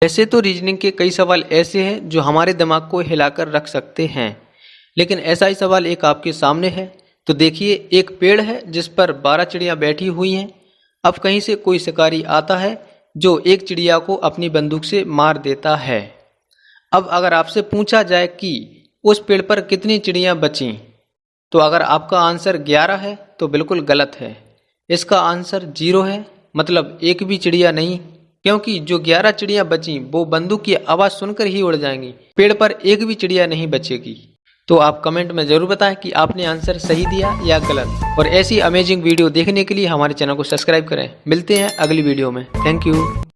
वैसे तो रीजनिंग के कई सवाल ऐसे हैं जो हमारे दिमाग को हिलाकर रख सकते हैं, लेकिन ऐसा ही सवाल एक आपके सामने है। तो देखिए, एक पेड़ है जिस पर 12 चिड़ियां बैठी हुई हैं। अब कहीं से कोई शिकारी आता है जो एक चिड़िया को अपनी बंदूक से मार देता है। अब अगर आपसे पूछा जाए कि उस पेड़ पर कितनी चिड़ियां बचीं, तो अगर आपका आंसर 11 है तो बिल्कुल गलत है। इसका आंसर 0 है, मतलब एक भी चिड़िया नहीं, क्योंकि जो 11 चिड़ियां बचीं वो बंदूक की आवाज़ सुनकर ही उड़ जाएंगी। पेड़ पर एक भी चिड़िया नहीं बचेगी। तो आप कमेंट में ज़रूर बताएं कि आपने आंसर सही दिया या गलत। और ऐसी अमेजिंग वीडियो देखने के लिए हमारे चैनल को सब्सक्राइब करें। मिलते हैं अगली वीडियो में। Thank you.